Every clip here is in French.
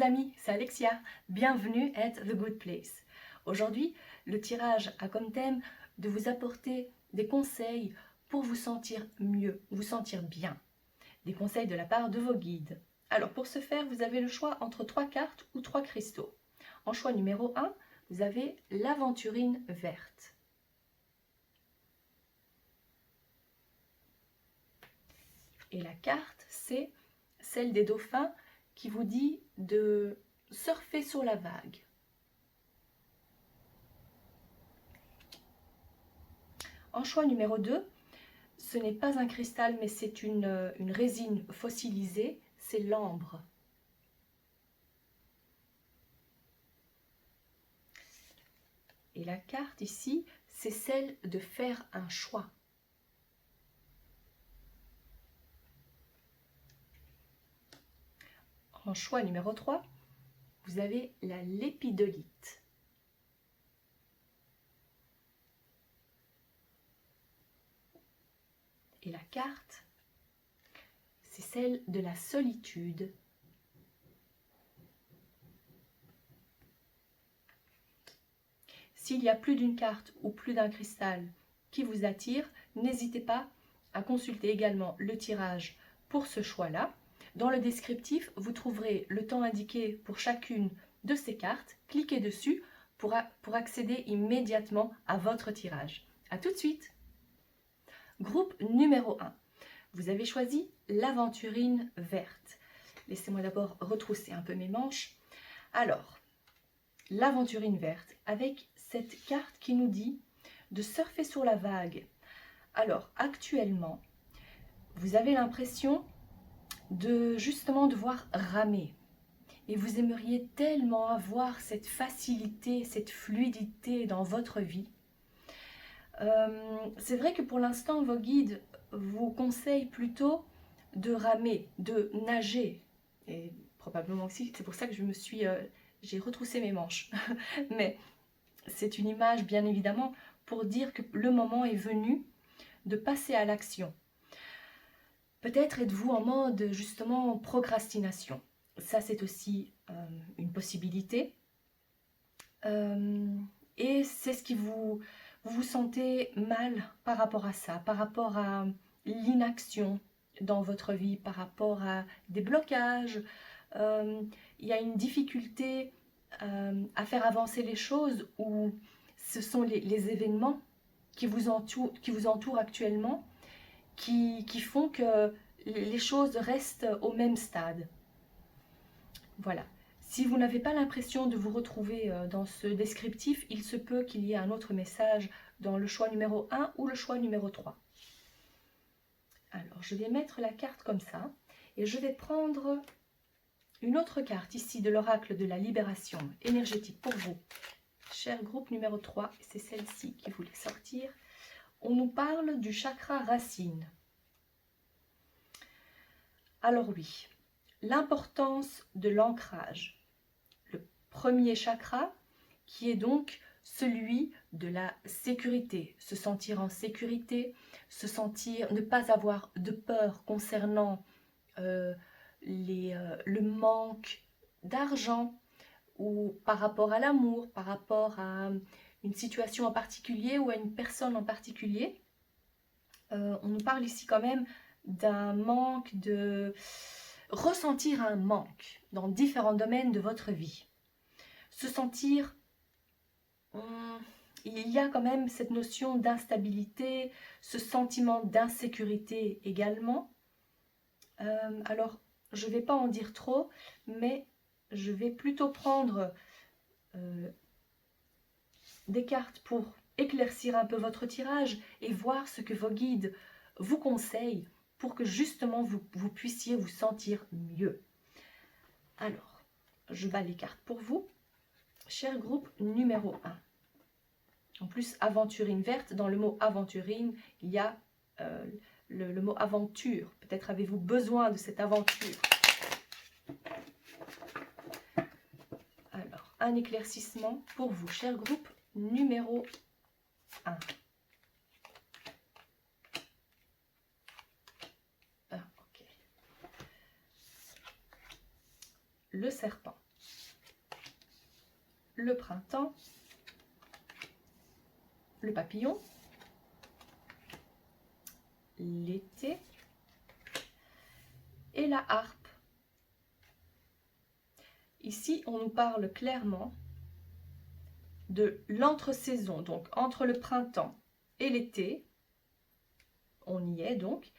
amis, c'est Alexia. Bienvenue at The Good Place. Aujourd'hui, le tirage a comme thème de vous apporter des conseils pour vous sentir mieux, vous sentir bien. Des conseils de la part de vos guides. Alors pour ce faire, vous avez le choix entre 3 cartes ou 3 cristaux. En choix numéro 1, vous avez l'aventurine verte. Et la carte, c'est celle des dauphins qui vous dit de surfer sur la vague. En choix numéro 2, ce n'est pas un cristal, mais c'est une résine fossilisée, c'est l'ambre. Et la carte ici, c'est celle de faire un choix. En choix numéro 3, vous avez la lépidolite. Et la carte, c'est celle de la solitude. S'il y a plus d'une carte ou plus d'un cristal qui vous attire, n'hésitez pas à consulter également le tirage pour ce choix-là. Dans le descriptif, vous trouverez le temps indiqué pour chacune de ces cartes. Cliquez dessus pour accéder immédiatement à votre tirage. A tout de suite! Groupe numéro 1. Vous avez choisi l'aventurine verte. Laissez-moi d'abord retrousser un peu mes manches. Alors, l'aventurine verte avec cette carte qui nous dit de surfer sur la vague. Alors, actuellement, vous avez l'impression de justement devoir ramer. Et vous aimeriez tellement avoir cette facilité, cette fluidité dans votre vie. C'est vrai que pour l'instant, vos guides vous conseillent plutôt de ramer, de nager. Et probablement aussi, c'est pour ça que j'ai retroussé mes manches. Mais c'est une image, bien évidemment, pour dire que le moment est venu de passer à l'action. Peut-être êtes-vous en mode, justement, procrastination. Ça, c'est aussi une possibilité. Et c'est ce qui vous sentez mal par rapport à ça, par rapport à l'inaction dans votre vie, par rapport à des blocages. Il y a une difficulté à faire avancer les choses, ou ce sont les événements qui vous entourent actuellement qui font que les choses restent au même stade. Voilà. Si vous n'avez pas l'impression de vous retrouver dans ce descriptif, il se peut qu'il y ait un autre message dans le choix numéro 1 ou le choix numéro 3. Alors, je vais mettre la carte comme ça et je vais prendre une autre carte ici de l'oracle de la libération énergétique pour vous. Cher groupe numéro 3, c'est celle-ci qui voulait sortir. On nous parle du chakra racine. Alors oui, l'importance de l'ancrage. Le premier chakra qui est donc celui de la sécurité, se sentir en sécurité, ne pas avoir de peur concernant le manque d'argent, ou par rapport à l'amour, par rapport à une situation en particulier ou à une personne en particulier. On nous parle ici quand même d'un manque, de ressentir un manque dans différents domaines de votre vie. Se sentir, il y a quand même cette notion d'instabilité, ce sentiment d'insécurité également. Alors, je ne vais pas en dire trop, mais je vais plutôt prendre des cartes pour éclaircir un peu votre tirage et voir ce que vos guides vous conseillent pour que justement vous puissiez vous sentir mieux. Alors, je bats les cartes pour vous. Cher groupe numéro 1. En plus, aventurine verte, dans le mot aventurine, il y a le mot aventure. Peut-être avez-vous besoin de cette aventure. Alors, un éclaircissement pour vous, cher groupe numéro 1. Ah, ok. Le serpent. le printemps, le papillon, l'été et la harpe. Ici, on nous parle clairement de l'entre-saison, donc entre le printemps et l'été. On y est donc.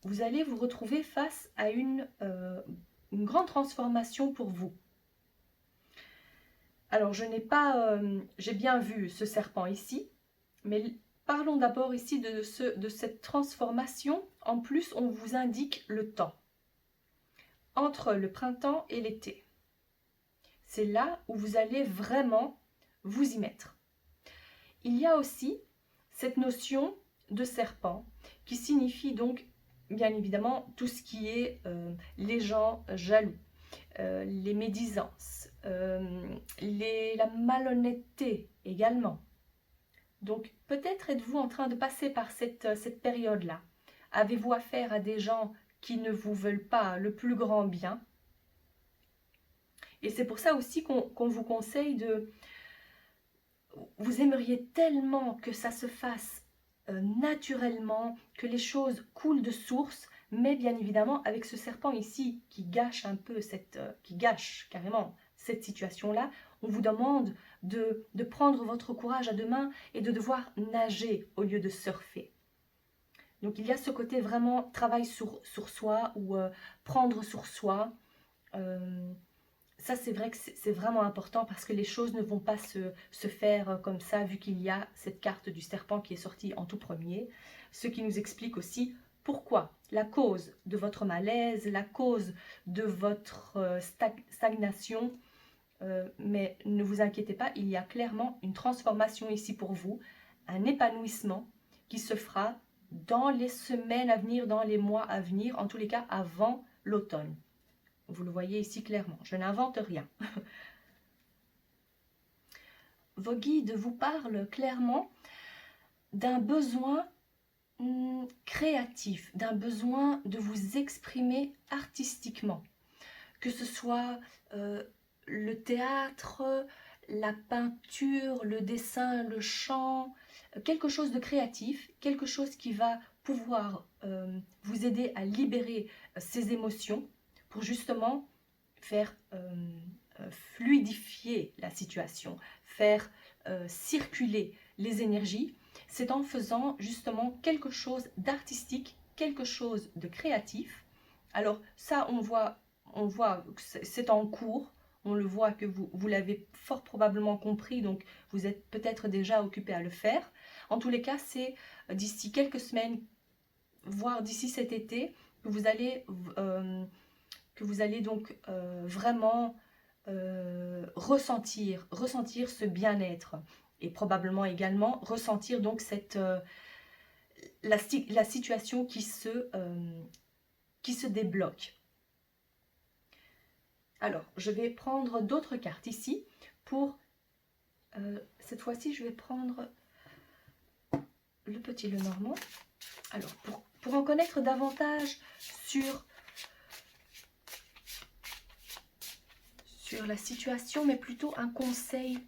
Vous allez vous retrouver face à une grande transformation pour vous. Alors, j'ai bien vu ce serpent ici, mais parlons d'abord ici de cette transformation. En plus, on vous indique le temps entre le printemps et l'été. C'est là où vous allez vraiment vous y mettre. Il y a aussi cette notion de serpent qui signifie donc bien évidemment tout ce qui est les gens jaloux, les médisances, la malhonnêteté également. Donc peut-être êtes-vous en train de passer par cette période-là. Avez-vous affaire à des gens qui ne vous veulent pas le plus grand bien? Et c'est pour ça aussi qu'on vous conseille de... Vous aimeriez tellement que ça se fasse naturellement, que les choses coulent de source, mais bien évidemment avec ce serpent ici qui gâche un peu qui gâche carrément cette situation-là, on vous demande de prendre votre courage à deux mains et de devoir nager au lieu de surfer. Donc il y a ce côté vraiment travail sur soi ou prendre sur soi. Ça, c'est vrai que c'est vraiment important parce que les choses ne vont pas se faire comme ça, vu qu'il y a cette carte du serpent qui est sortie en tout premier. Ce qui nous explique aussi pourquoi, la cause de votre malaise, la cause de votre stagnation. Mais ne vous inquiétez pas, il y a clairement une transformation ici pour vous, un épanouissement qui se fera dans les semaines à venir, dans les mois à venir, en tous les cas avant l'automne. Vous le voyez ici clairement, je n'invente rien. Vos guides vous parlent clairement d'un besoin créatif, d'un besoin de vous exprimer artistiquement. Que ce soit le théâtre, la peinture, le dessin, le chant, quelque chose de créatif, quelque chose qui va pouvoir vous aider à libérer ces émotions pour justement faire fluidifier la situation, faire circuler les énergies. C'est en faisant justement quelque chose d'artistique, quelque chose de créatif. Alors ça, on voit que c'est en cours. On le voit que vous l'avez fort probablement compris, donc vous êtes peut-être déjà occupé à le faire. En tous les cas, c'est d'ici quelques semaines, voire d'ici cet été, que vous allez donc vraiment ressentir ce bien-être et probablement également ressentir donc la situation qui se débloque. Alors, je vais prendre d'autres cartes ici pour... cette fois-ci, je vais prendre le petit Lenormand. Alors, pour en connaître davantage sur la situation, mais plutôt un conseil,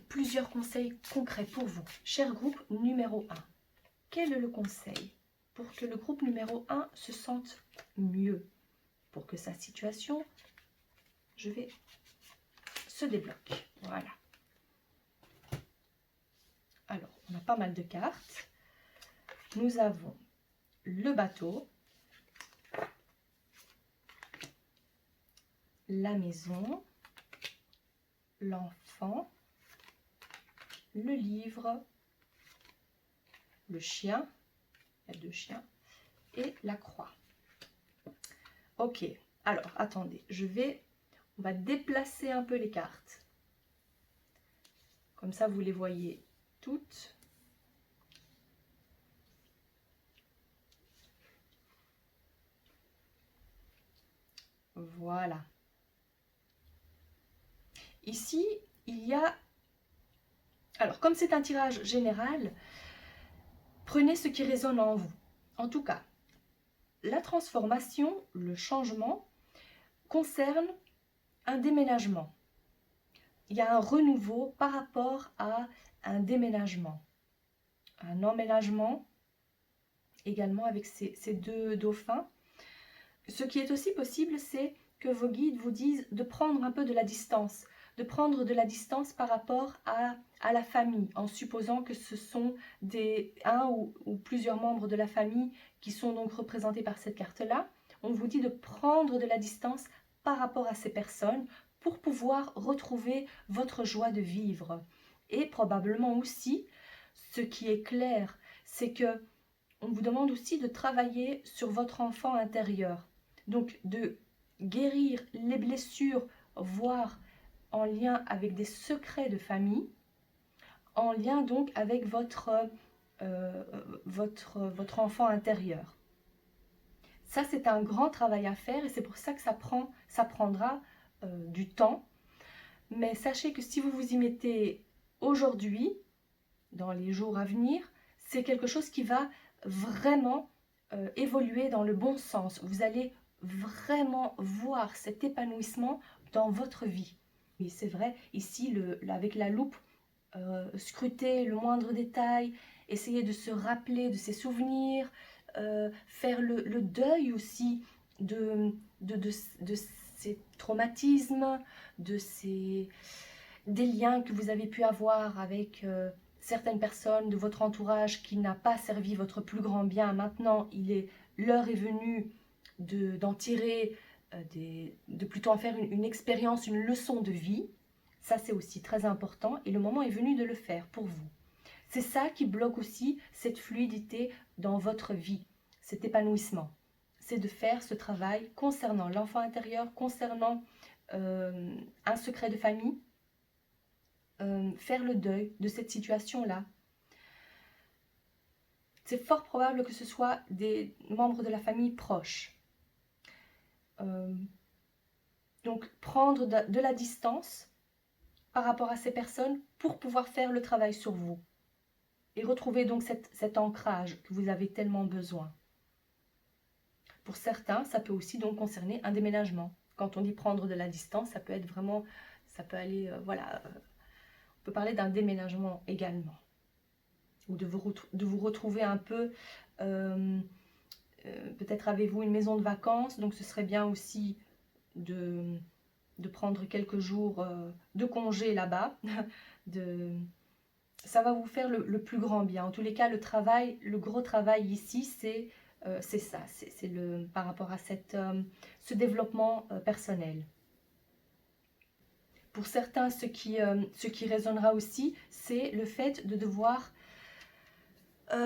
plusieurs conseils concrets pour vous. Cher groupe numéro 1, quel est le conseil pour que le groupe numéro 1 se sente mieux, pour que sa situation se débloque? Voilà. Alors, on a pas mal de cartes. Nous avons le bateau, la maison, l'enfant, le livre, le chien, il y a 2 chiens, et la croix. Ok, alors attendez, on va déplacer un peu les cartes. Comme ça, vous les voyez toutes. Voilà. Ici, il y a... Alors, comme c'est un tirage général, prenez ce qui résonne en vous. En tout cas, la transformation, le changement, concerne un déménagement. il y a un renouveau par rapport à un déménagement, un emménagement également avec ces deux dauphins. Ce qui est aussi possible, c'est que vos guides vous disent de prendre un peu de la distance, de prendre de la distance par rapport à la famille, en supposant que ce sont un ou plusieurs membres de la famille qui sont donc représentés par cette carte-là. On vous dit de prendre de la distance par rapport à ces personnes pour pouvoir retrouver votre joie de vivre. Et probablement aussi, ce qui est clair, c'est que on vous demande aussi de travailler sur votre enfant intérieur. Donc de guérir les blessures, voire en lien avec des secrets de famille, en lien donc avec votre enfant intérieur. Ça, c'est un grand travail à faire et c'est pour ça que ça prendra du temps. Mais sachez que si vous vous y mettez aujourd'hui, dans les jours à venir, c'est quelque chose qui va vraiment évoluer dans le bon sens. Vous allez vraiment voir cet épanouissement dans votre vie. Et c'est vrai, ici, avec la loupe, scruter le moindre détail, essayer de se rappeler de ses souvenirs, faire le deuil aussi de ces traumatismes, des liens que vous avez pu avoir avec certaines personnes de votre entourage qui n'a pas servi votre plus grand bien. Maintenant, l'heure est venue d'en tirer, de plutôt en faire une expérience, une leçon de vie. Ça, c'est aussi très important et le moment est venu de le faire pour vous. C'est ça qui bloque aussi cette fluidité dans votre vie, cet épanouissement. C'est de faire ce travail concernant l'enfant intérieur, concernant un secret de famille, faire le deuil de cette situation-là. C'est fort probable que ce soit des membres de la famille proches. Donc prendre de la distance par rapport à ces personnes pour pouvoir faire le travail sur vous. Et retrouver donc cet ancrage que vous avez tellement besoin. Pour certains, ça peut aussi donc concerner un déménagement. Quand on dit prendre de la distance, ça peut être vraiment, ça peut aller, voilà, on peut parler d'un déménagement également. Ou de vous retrouver un peu, peut-être avez-vous une maison de vacances, donc ce serait bien aussi de prendre quelques jours de congé là-bas, ça va vous faire le plus grand bien. En tous les cas, le gros travail ici, c'est ça, c'est par rapport à ce développement personnel. Pour certains, ce qui résonnera aussi, c'est le fait de devoir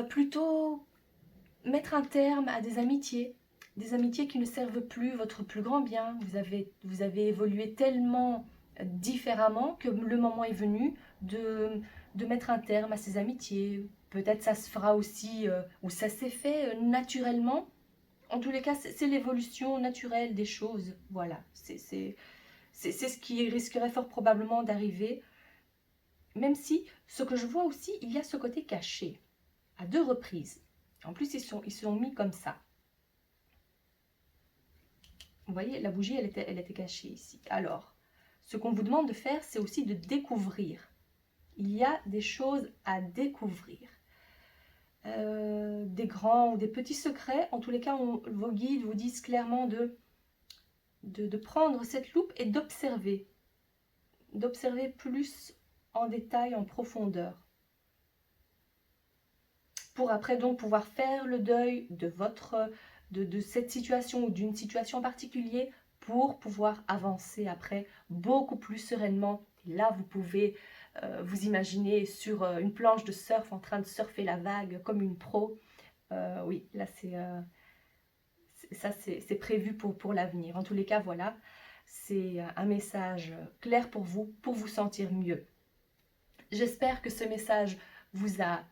plutôt mettre un terme à des amitiés qui ne servent plus votre plus grand bien. Vous avez évolué tellement différemment que le moment est venu de mettre un terme à ces amitiés. Peut-être ça se fera aussi, ou ça s'est fait naturellement. En tous les cas, c'est l'évolution naturelle des choses. Voilà, c'est ce qui risquerait fort probablement d'arriver. Même si, ce que je vois aussi, il y a ce côté caché, à 2 reprises. En plus, ils sont mis comme ça. Vous voyez, la bougie, elle était cachée ici. Alors, ce qu'on vous demande de faire, c'est aussi de découvrir. Il y a des choses à découvrir. Des grands ou des petits secrets. En tous les cas, vos guides vous disent clairement de prendre cette loupe et d'observer. D'observer plus en détail, en profondeur. Pour après donc pouvoir faire le deuil de cette situation ou d'une situation particulière pour pouvoir avancer après beaucoup plus sereinement. Et là, vous pouvez vous imaginer sur une planche de surf en train de surfer la vague comme une pro. Oui, là c'est prévu pour l'avenir. En tous les cas, voilà, c'est un message clair pour vous sentir mieux. J'espère que ce message vous a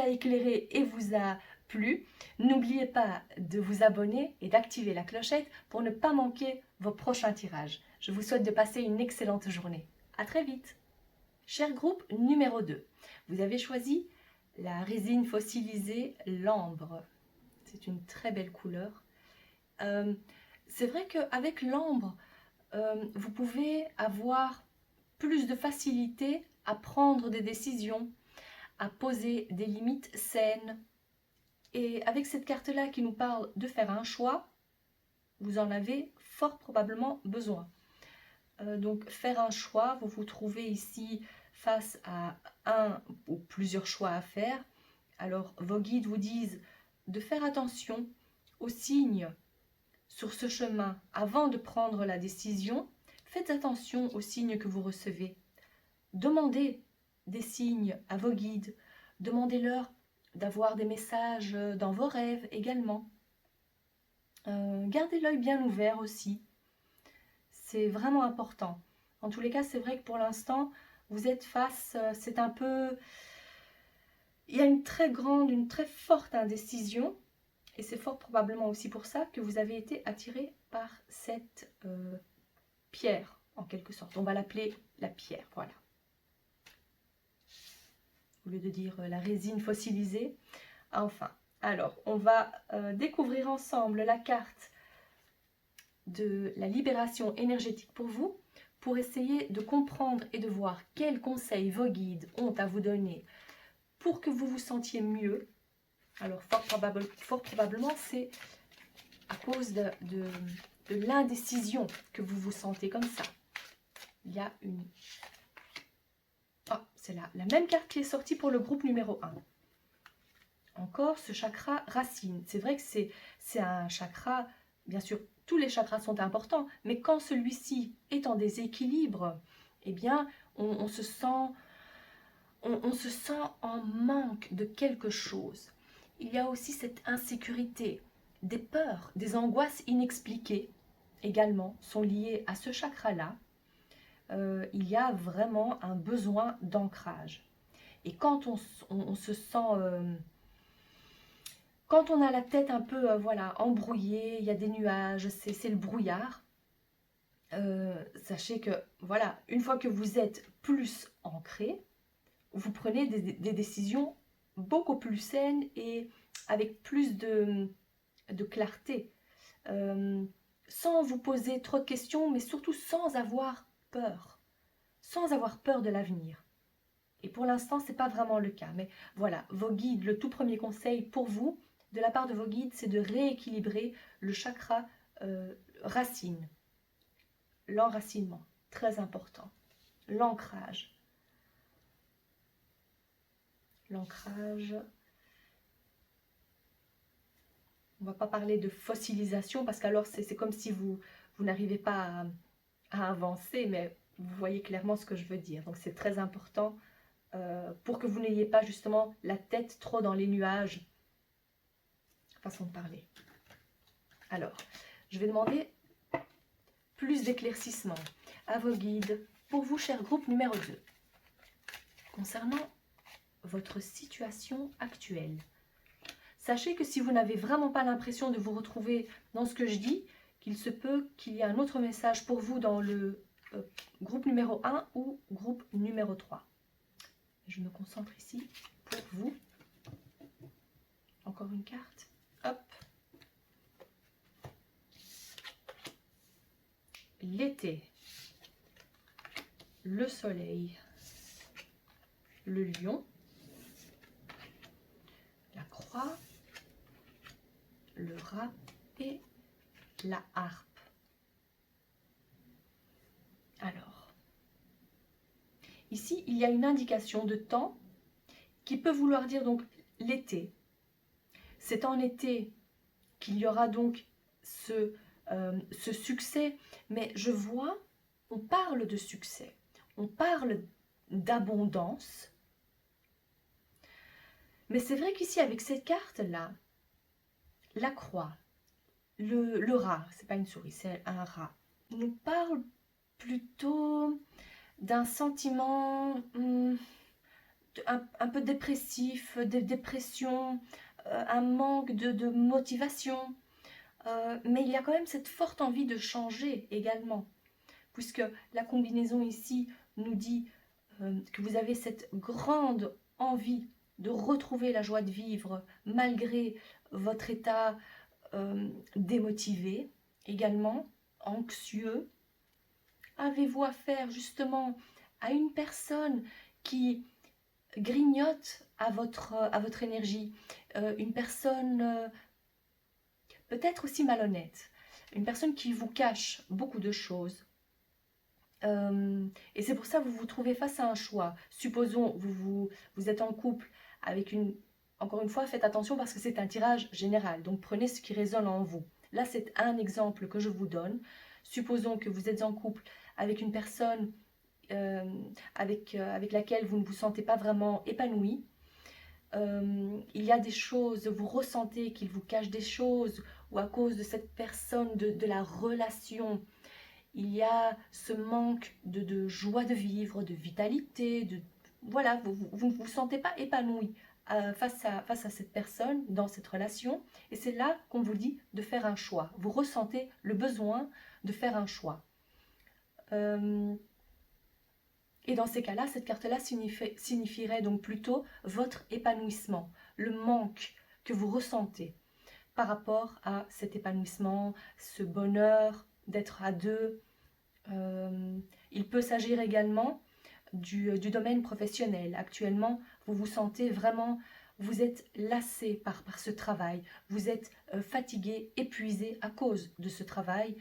éclairé et vous a plu. N'oubliez pas de vous abonner et d'activer la clochette pour ne pas manquer vos prochains tirages. Je vous souhaite de passer une excellente journée. À très vite. Cher groupe numéro 2, vous avez choisi la résine fossilisée l'ambre. C'est une très belle couleur. C'est vrai qu'avec l'ambre, vous pouvez avoir plus de facilité à prendre des décisions, à poser des limites saines. Et avec cette carte-là qui nous parle de faire un choix, vous en avez fort probablement besoin. Donc faire un choix, vous vous trouvez ici face à un ou plusieurs choix à faire. Alors vos guides vous disent de faire attention aux signes sur ce chemin avant de prendre la décision. Faites attention aux signes que vous recevez. Demandez des signes à vos guides. Demandez-leur d'avoir des messages dans vos rêves également. Gardez l'œil bien ouvert aussi. C'est vraiment important. En tous les cas, c'est vrai que pour l'instant, vous êtes face, c'est un peu... Il y a une très grande, une très forte indécision. Et c'est fort probablement aussi pour ça que vous avez été attiré par cette pierre, en quelque sorte. On va l'appeler la pierre, voilà. Au lieu de dire la résine fossilisée. Enfin, alors, on va découvrir ensemble la carte de la libération énergétique pour vous, pour essayer de comprendre et de voir quels conseils vos guides ont à vous donner pour que vous vous sentiez mieux. Alors, fort probablement, c'est à cause de l'indécision que vous vous sentez comme ça. Il y a une... Ah, c'est la même carte qui est sortie pour le groupe numéro 1. Encore ce chakra racine. C'est vrai que c'est un chakra, bien sûr, tous les chakras sont importants, mais quand celui-ci est en déséquilibre, eh bien, on se sent en manque de quelque chose. Il y a aussi cette insécurité, des peurs, des angoisses inexpliquées également sont liées à ce chakra-là. Il y a vraiment un besoin d'ancrage. Et quand on se sent... quand on a la tête un peu voilà, embrouillée, il y a des nuages, c'est le brouillard, sachez que voilà, une fois que vous êtes plus ancré, vous prenez des décisions beaucoup plus saines et avec plus de clarté, sans vous poser trop de questions, mais surtout sans avoir peur de l'avenir. Et pour l'instant, ce n'est pas vraiment le cas. Mais voilà, vos guides, le tout premier conseil pour vous, de la part de vos guides, c'est de rééquilibrer le chakra racine. L'enracinement, très important. L'ancrage. L'ancrage. On ne va pas parler de fossilisation, parce qu'alors c'est comme si vous n'arrivez pas à avancer, mais vous voyez clairement ce que je veux dire. Donc c'est très important pour que vous n'ayez pas justement la tête trop dans les nuages. Façon de parler. Alors, je vais demander plus d'éclaircissement à vos guides pour vous, cher groupe numéro 2. Concernant votre situation actuelle, sachez que si vous n'avez vraiment pas l'impression de vous retrouver dans ce que je dis, qu'il se peut qu'il y ait un autre message pour vous dans le groupe numéro 1 ou groupe numéro 3. Je me concentre ici pour vous. Encore une carte. Hop. L'été, le soleil, le lion, la croix, le rat et la harpe. Alors, ici, il y a une indication de temps qui peut vouloir dire donc l'été. C'est en été qu'il y aura donc ce succès, mais je vois, on parle de succès, on parle d'abondance, mais c'est vrai qu'ici avec cette carte-là, la croix, le rat, c'est pas une souris, c'est un rat, nous parle plutôt d'un sentiment un peu dépressif, de dépression, un manque de motivation. Mais il y a quand même cette forte envie de changer également, puisque la combinaison ici nous dit que vous avez cette grande envie de retrouver la joie de vivre malgré votre état démotivé, également anxieux. Avez-vous affaire justement à une personne qui grignote à votre énergie, une personne peut-être aussi malhonnête, une personne qui vous cache beaucoup de choses. Et c'est pour ça que vous vous trouvez face à un choix. Supposons vous êtes en couple avec une... Encore une fois, faites attention parce que c'est un tirage général. Donc prenez ce qui résonne en vous. Là, c'est un exemple que je vous donne. Supposons que vous êtes en couple avec une personne avec laquelle vous ne vous sentez pas vraiment épanoui. Il y a des choses, vous ressentez qu'il vous cache des choses, ou à cause de cette personne, de la relation, il y a ce manque de joie de vivre, de vitalité, voilà, vous ne vous sentez pas épanoui face à cette personne, dans cette relation, et c'est là qu'on vous dit de faire un choix. Vous ressentez le besoin de faire un choix. Et dans ces cas-là, cette carte-là signifierait donc plutôt votre épanouissement, le manque que vous ressentez par rapport à cet épanouissement, ce bonheur d'être à deux. Il peut s'agir également du domaine professionnel. Actuellement, vous vous sentez vraiment, vous êtes lassé par ce travail, vous êtes fatigué, épuisé à cause de ce travail.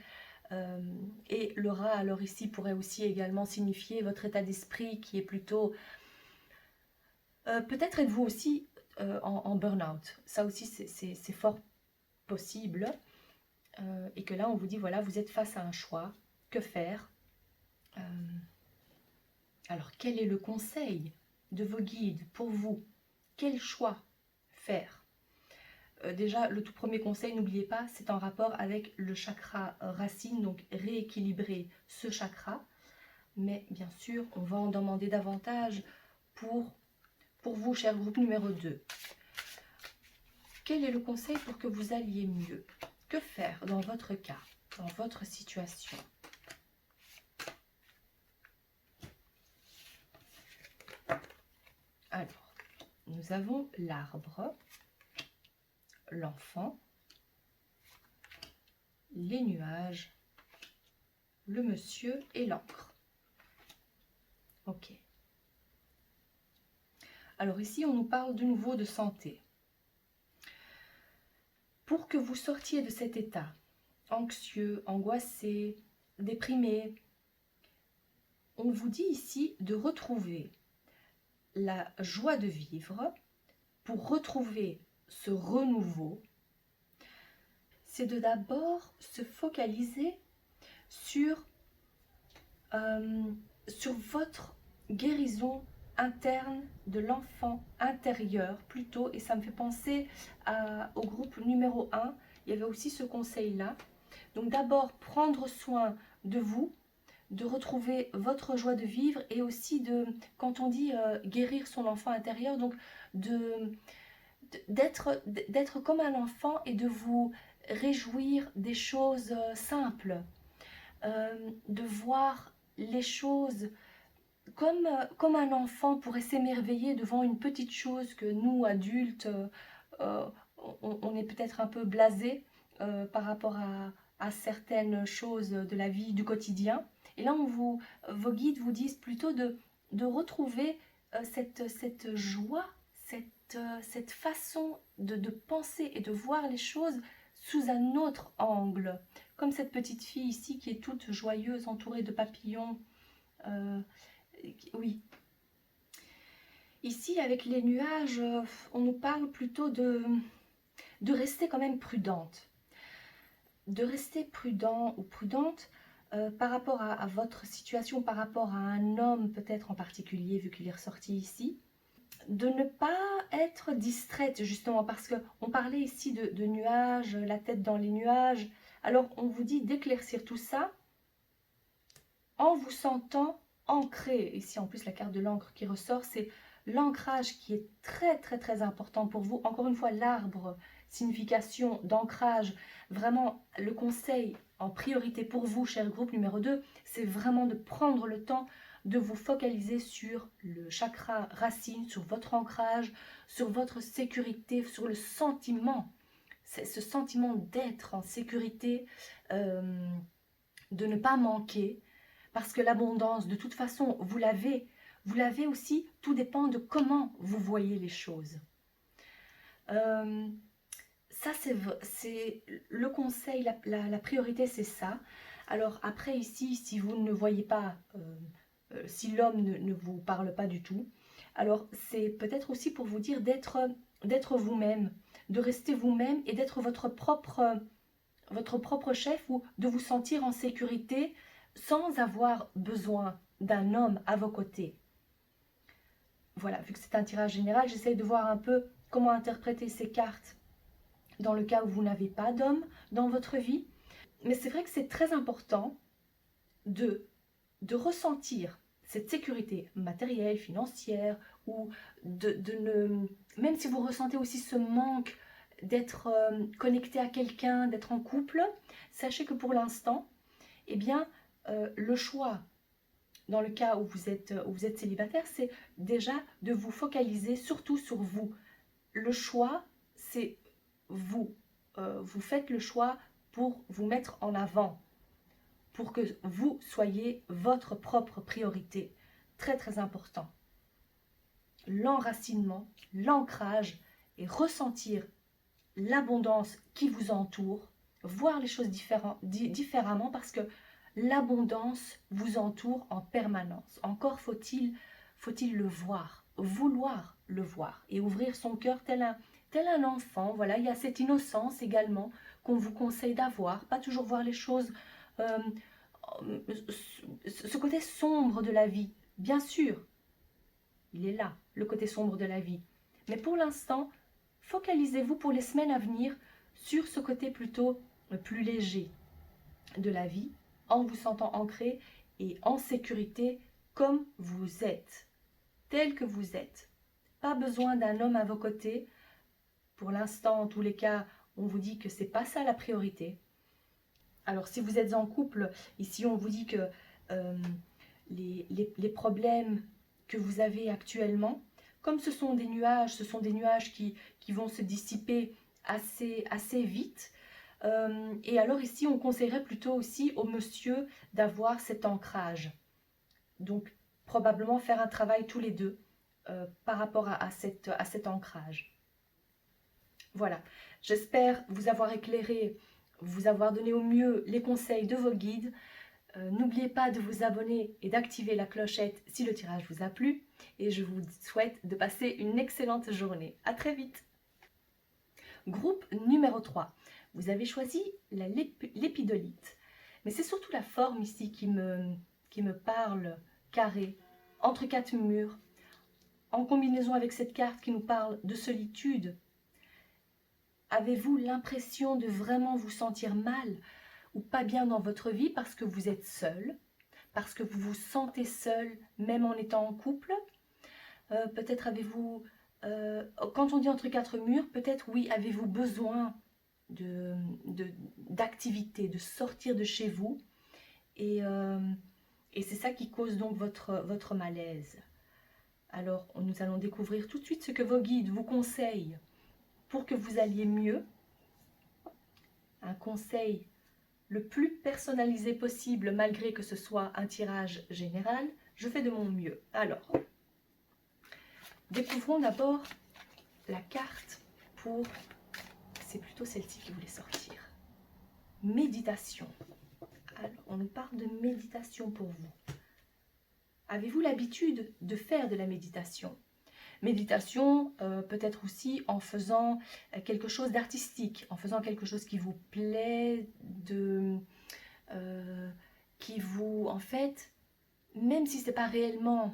Et le rat, alors ici, pourrait aussi également signifier votre état d'esprit qui est plutôt... peut-être êtes-vous aussi en burn-out. Ça aussi, c'est fort possible. Et que là, on vous dit, voilà, vous êtes face à un choix. Que faire? Alors, quel est le conseil de vos guides pour vous? Quel choix faire? Déjà, le tout premier conseil, n'oubliez pas, c'est en rapport avec le chakra racine, donc rééquilibrer ce chakra. Mais bien sûr, on va en demander davantage pour vous, cher groupe numéro 2. Quel est le conseil pour que vous alliez mieux? Que faire dans votre cas, dans votre situation? Alors, nous avons l'arbre, l'enfant, les nuages, le monsieur et l'encre. Ok. Alors ici, on nous parle de nouveau de santé. Pour que vous sortiez de cet état anxieux, angoissé, déprimé, on vous dit ici de retrouver la joie de vivre. Pour retrouver ce renouveau, c'est de d'abord se focaliser sur votre guérison interne de l'enfant intérieur plutôt, et ça me fait penser au groupe numéro 1, il y avait aussi ce conseil là. Donc d'abord prendre soin de vous, de retrouver votre joie de vivre, et aussi de, quand on dit guérir son enfant intérieur, donc d'être comme un enfant et de vous réjouir des choses simples, de voir les choses comme un enfant pourrait s'émerveiller devant une petite chose que nous, adultes, on est peut-être un peu blasés par rapport à certaines choses de la vie du quotidien. Et là, vos guides vous disent plutôt de retrouver cette joie, cette façon de penser et de voir les choses sous un autre angle. Comme cette petite fille ici qui est toute joyeuse, entourée de papillons. Oui. Ici, avec les nuages, on nous parle plutôt de rester quand même prudente. De rester prudent ou prudente par rapport à votre situation, par rapport à un homme peut-être en particulier, vu qu'il est ressorti ici. De ne pas être distraite, justement, parce qu'on parlait ici de nuages, la tête dans les nuages. Alors, on vous dit d'éclaircir tout ça en vous sentant ancré. Ici, en plus, la carte de l'encre qui ressort, c'est l'ancrage qui est très, très, très important pour vous. Encore une fois, l'arbre, signification d'ancrage. Vraiment, le conseil en priorité pour vous, cher groupe numéro 2, c'est vraiment de prendre le temps de vous focaliser sur le chakra racine, sur votre ancrage, sur votre sécurité, sur le sentiment. C'est ce sentiment d'être en sécurité, de ne pas manquer. Parce que l'abondance, de toute façon, vous l'avez. Vous l'avez aussi, tout dépend de comment vous voyez les choses. Ça, c'est le conseil, la priorité, c'est ça. Alors après, ici, si vous ne voyez pas, si l'homme ne vous parle pas du tout, alors c'est peut-être aussi pour vous dire d'être vous-même, de rester vous-même et d'être votre propre chef, ou de vous sentir en sécurité sans avoir besoin d'un homme à vos côtés. Voilà, vu que c'est un tirage général, j'essaie de voir un peu comment interpréter ces cartes dans le cas où vous n'avez pas d'homme dans votre vie. Mais c'est vrai que c'est très important de ressentir cette sécurité matérielle, financière, ou même si vous ressentez aussi ce manque d'être connecté à quelqu'un, d'être en couple, sachez que pour l'instant, eh bien, le choix, dans le cas où vous êtes célibataire, c'est déjà de vous focaliser surtout sur vous. Le choix, c'est vous. Vous faites le choix pour vous mettre en avant, pour que vous soyez votre propre priorité. Très très important. L'enracinement, l'ancrage et ressentir l'abondance qui vous entoure, voir les choses différemment, parce que l'abondance vous entoure en permanence. Encore faut-il le voir, vouloir le voir et ouvrir son cœur tel un enfant. Voilà, il y a cette innocence également qu'on vous conseille d'avoir, pas toujours voir les choses, ce côté sombre de la vie. Bien sûr, il est là, le côté sombre de la vie. Mais pour l'instant, focalisez-vous pour les semaines à venir sur ce côté plutôt plus léger de la vie, en vous sentant ancré et en sécurité comme vous êtes, tel que vous êtes. Pas besoin d'un homme à vos côtés. Pour l'instant, en tous les cas, on vous dit que c'est pas ça la priorité. Alors, si vous êtes en couple, ici on vous dit que les problèmes que vous avez actuellement, comme ce sont des nuages qui vont se dissiper assez vite. Et alors ici, on conseillerait plutôt aussi au monsieur d'avoir cet ancrage. Donc, probablement faire un travail tous les deux par rapport à cet ancrage. Voilà, j'espère vous avoir éclairé, vous avoir donné au mieux les conseils de vos guides. N'oubliez pas de vous abonner et d'activer la clochette si le tirage vous a plu. Et je vous souhaite de passer une excellente journée. À très vite. Groupe numéro 3. Vous avez choisi l'épidolite. Mais c'est surtout la forme ici qui me parle, carré, entre quatre murs, en combinaison avec cette carte qui nous parle de solitude. Avez-vous l'impression de vraiment vous sentir mal ou pas bien dans votre vie parce que vous êtes seul, parce que vous vous sentez seul même en étant en couple? Peut-être avez-vous, quand on dit entre quatre murs, peut-être oui, avez-vous besoin d'activité, de sortir de chez vous, et c'est ça qui cause donc votre malaise. Alors nous allons découvrir tout de suite ce que vos guides vous conseillent pour que vous alliez mieux. Un conseil le plus personnalisé possible, malgré que ce soit un tirage général. Je fais de mon mieux. Alors, découvrons d'abord la carte pour... C'est plutôt celle-ci qui voulait sortir. Méditation. Alors, on nous parle de méditation pour vous. Avez-vous l'habitude de faire de la méditation? Méditation, peut-être aussi en faisant quelque chose d'artistique, en faisant quelque chose qui vous plaît, qui vous, en fait, même si ce n'est pas réellement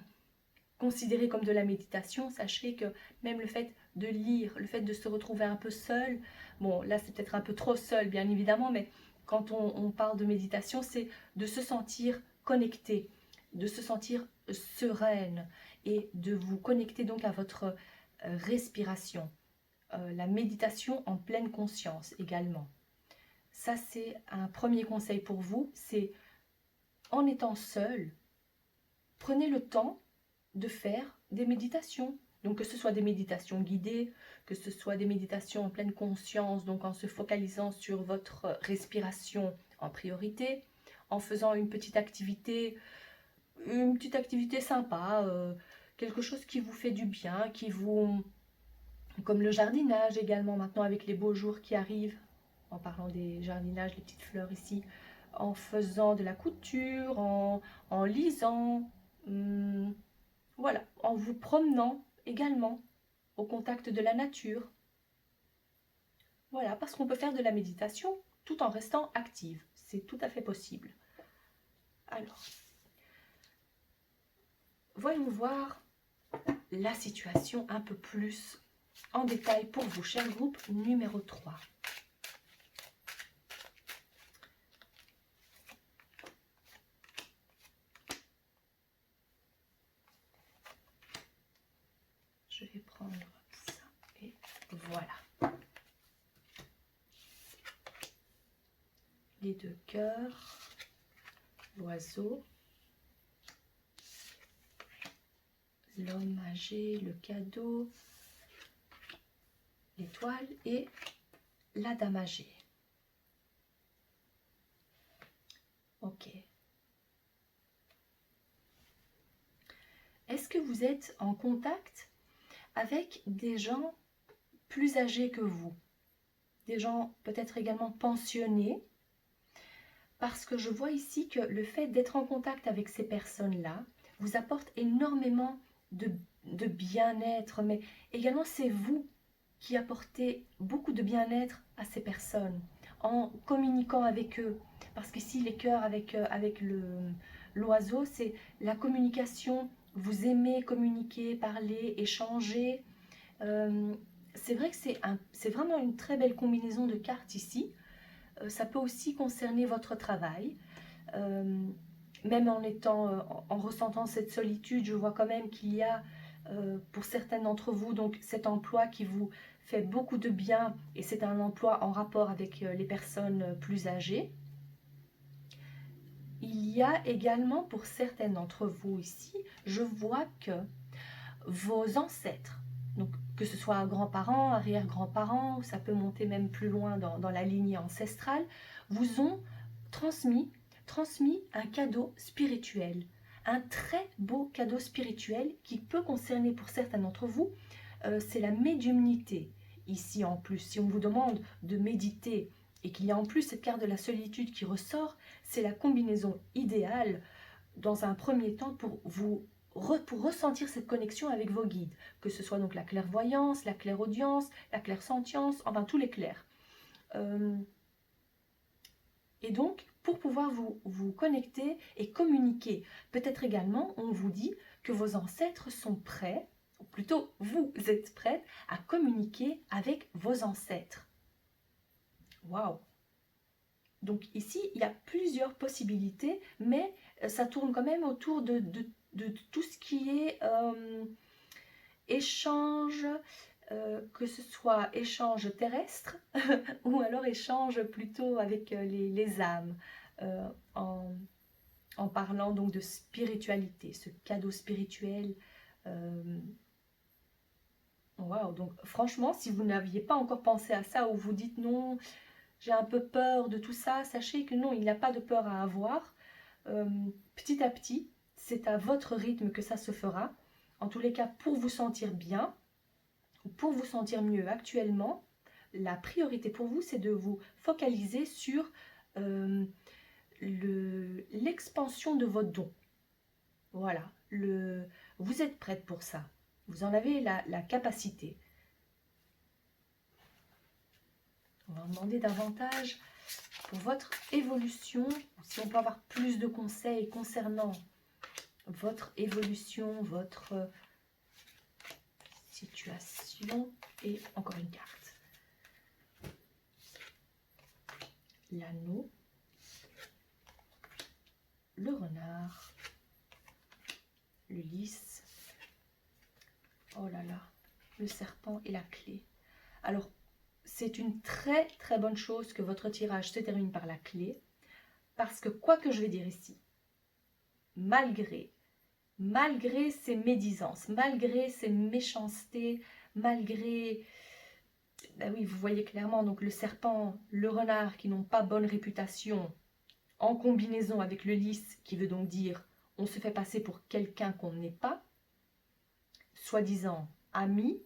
considéré comme de la méditation, sachez que même le fait de lire, le fait de se retrouver un peu seul, bon là c'est peut-être un peu trop seul bien évidemment, mais quand on parle de méditation, c'est de se sentir connecté, de se sentir sereine et de vous connecter donc à votre respiration. La méditation en pleine conscience également. Ça c'est un premier conseil pour vous, c'est en étant seul, prenez le temps de faire des méditations. Donc que ce soit des méditations guidées, que ce soit des méditations en pleine conscience, donc en se focalisant sur votre respiration en priorité, en faisant une petite activité sympa, quelque chose qui vous fait du bien, comme le jardinage également maintenant avec les beaux jours qui arrivent, en parlant des jardinages, les petites fleurs ici, en faisant de la couture, en lisant, voilà, en vous promenant également au contact de la nature. Voilà, parce qu'on peut faire de la méditation tout en restant active. C'est tout à fait possible. Alors, voyons voir la situation un peu plus en détail pour vous, cher groupe numéro 3. Je vais prendre ça et voilà. Les 2 cœurs, l'oiseau, l'homme âgé, le cadeau, l'étoile et la dame âgée. Ok. Est-ce que vous êtes en contact avec des gens plus âgés que vous? Des gens peut-être également pensionnés? Parce que je vois ici que le fait d'être en contact avec ces personnes-là vous apporte énormément de bien-être, mais également c'est vous qui apportez beaucoup de bien-être à ces personnes en communiquant avec eux. Parce qu'ici, les cœurs avec l'oiseau, c'est la communication. Vous aimez communiquer, parler, échanger. C'est vrai que c'est vraiment une très belle combinaison de cartes ici. Ça peut aussi concerner votre travail. Même en ressentant cette solitude, je vois quand même qu'il y a pour certaines d'entre vous donc cet emploi qui vous fait beaucoup de bien et c'est un emploi en rapport avec les personnes plus âgées. Il y a également pour certaines d'entre vous ici, je vois que vos ancêtres, donc que ce soit grands-parents, arrière-grands-parents, ça peut monter même plus loin dans la lignée ancestrale, vous ont transmis un cadeau spirituel, un très beau cadeau spirituel qui peut concerner pour certains d'entre vous, c'est la médiumnité. Ici en plus, si on vous demande de méditer et qu'il y a en plus cette carte de la solitude qui ressort, c'est la combinaison idéale dans un premier temps pour ressentir cette connexion avec vos guides, que ce soit donc la clairvoyance, la clairaudience, la clairsentience, enfin tous les clairs. Et donc, pour pouvoir vous connecter et communiquer, peut-être également, on vous dit que vos ancêtres sont prêts, ou plutôt vous êtes prêts à communiquer avec vos ancêtres. Waouh! Donc ici, il y a plusieurs possibilités, mais ça tourne quand même autour de tout ce qui est échange, que ce soit échange terrestre ou alors échange plutôt avec les âmes, en parlant donc de spiritualité, ce cadeau spirituel. Waouh, donc franchement, si vous n'aviez pas encore pensé à ça ou vous dites non, j'ai un peu peur de tout ça, sachez que non, il n'y a pas de peur à avoir. Petit à petit, c'est à votre rythme que ça se fera. En tous les cas, pour vous sentir bien, pour vous sentir mieux actuellement, la priorité pour vous, c'est de vous focaliser sur l'expansion de votre don. Voilà, vous êtes prête pour ça. Vous en avez la capacité. On va en demander davantage pour votre évolution, si on peut avoir plus de conseils concernant votre évolution, votre situation, et encore une carte. L'anneau, le renard, le lys, oh là là, le serpent et la clé. Alors, c'est une très très bonne chose que votre tirage se termine par la clé, parce que quoi que je vais dire ici, malgré ces médisances, malgré ces méchancetés, malgré, ben oui, vous voyez clairement donc le serpent, le renard qui n'ont pas bonne réputation en combinaison avec le lys, qui veut donc dire on se fait passer pour quelqu'un qu'on n'est pas, soi-disant ami,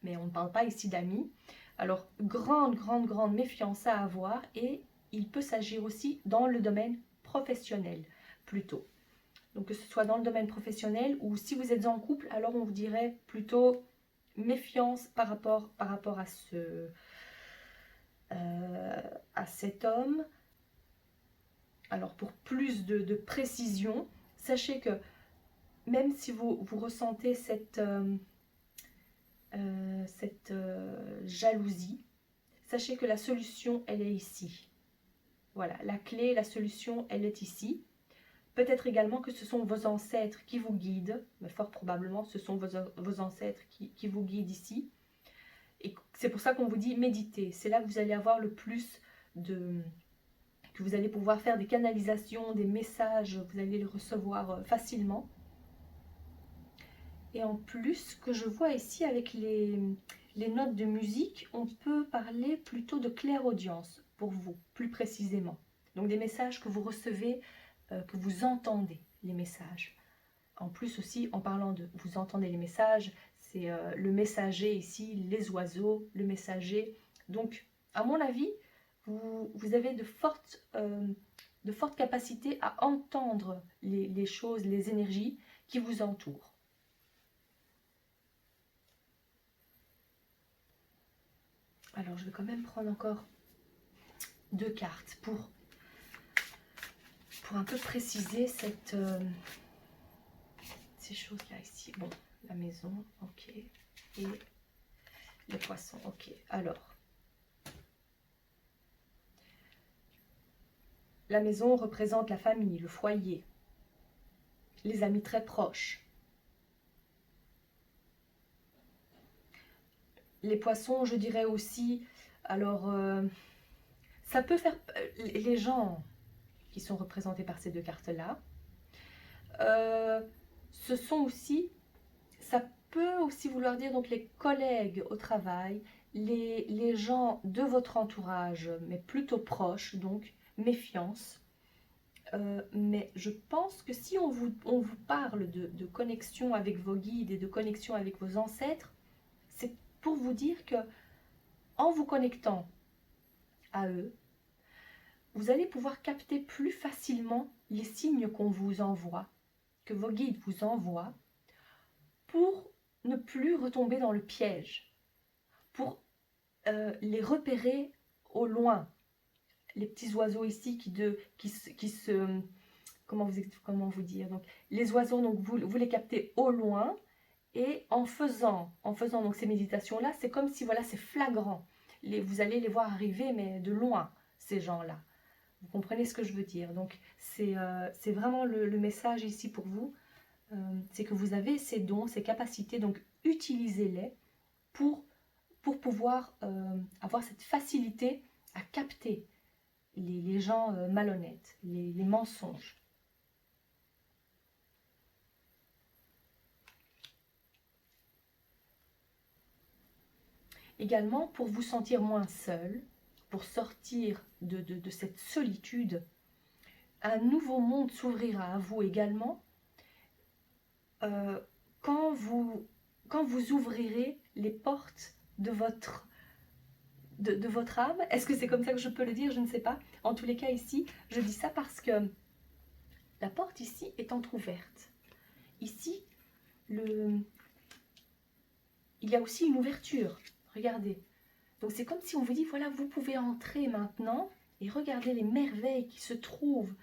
mais on ne parle pas ici d'amis. Alors, grande méfiance à avoir, et il peut s'agir aussi dans le domaine professionnel, plutôt. Donc, que ce soit dans le domaine professionnel ou si vous êtes en couple, alors on vous dirait plutôt méfiance par rapport à cet homme. Alors, pour plus de précision, sachez que même si vous ressentez cette jalousie, sachez que la solution, elle est ici. Voilà, la clé, la solution, elle est ici. Peut-être également que ce sont vos ancêtres qui vous guident, mais fort probablement ce sont vos ancêtres qui vous guident ici. Et c'est pour ça qu'on vous dit méditer. C'est là que vous allez avoir le plus que vous allez pouvoir faire des canalisations, des messages, vous allez les recevoir facilement. Et en plus, que je vois ici avec les notes de musique, on peut parler plutôt de clairaudience pour vous, plus précisément. Donc des messages que vous recevez, que vous entendez les messages. En plus aussi, en parlant de vous entendez les messages, c'est le messager ici, les oiseaux, le messager. Donc, à mon avis, vous avez de fortes capacités à entendre les choses, les énergies qui vous entourent. Alors, je vais quand même prendre encore 2 cartes pour un peu préciser ces choses-là ici. Bon, la maison, ok. Et les poissons, ok. Alors, la maison représente la famille, le foyer, les amis très proches. Les poissons, je dirais aussi, alors, ça peut faire... Les gens qui sont représentés par ces 2 cartes-là, ce sont aussi... Ça peut aussi vouloir dire donc les collègues au travail, les gens de votre entourage, mais plutôt proches, donc méfiance. Mais je pense que si on vous parle de connexion avec vos guides et de connexion avec vos ancêtres, c'est pour vous dire que en vous connectant à eux, vous allez pouvoir capter plus facilement les signes qu'on vous envoie, que vos guides vous envoient, pour ne plus retomber dans le piège, pour les repérer au loin. Les petits oiseaux ici comment vous dire, donc les oiseaux, donc vous les captez au loin, et en faisant donc ces méditations là, c'est comme si voilà, c'est flagrant, vous allez les voir arriver, mais de loin, ces gens là. Vous comprenez ce que je veux dire? Donc c'est vraiment le message ici pour vous, c'est que vous avez ces dons, ces capacités, donc utilisez-les pour pouvoir avoir cette facilité à capter les gens malhonnêtes, les mensonges. Également, pour vous sentir moins seul, pour sortir de cette solitude, un nouveau monde s'ouvrira à vous également quand vous ouvrirez les portes de votre âme. Est-ce que c'est comme ça que je peux le dire? Je ne sais pas. En tous les cas, ici, je dis ça parce que la porte ici est entrouverte. Ici, il y a aussi une ouverture. Regardez. Donc c'est comme si on vous dit, voilà, vous pouvez entrer maintenant et regarder les merveilles qui se trouvent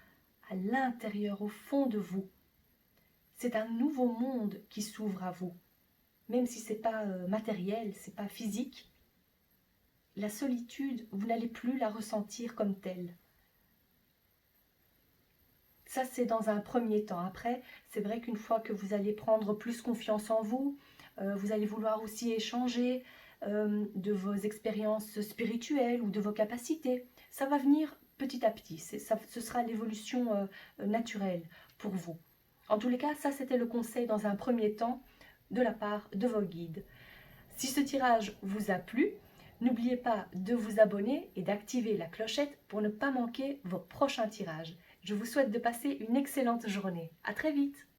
à l'intérieur, au fond de vous. C'est un nouveau monde qui s'ouvre à vous. Même si ce n'est pas matériel, ce n'est pas physique, la solitude, vous n'allez plus la ressentir comme telle. Ça, c'est dans un premier temps. Après, c'est vrai qu'une fois que vous allez prendre plus confiance en vous, vous allez vouloir aussi échanger de vos expériences spirituelles ou de vos capacités. Ça va venir petit à petit. Ce sera l'évolution naturelle pour vous. En tous les cas, ça, c'était le conseil dans un premier temps de la part de vos guides. Si ce tirage vous a plu, N'oubliez pas de vous abonner et d'activer la clochette pour ne pas manquer vos prochains tirages. Je vous souhaite de passer une excellente journée. À très vite!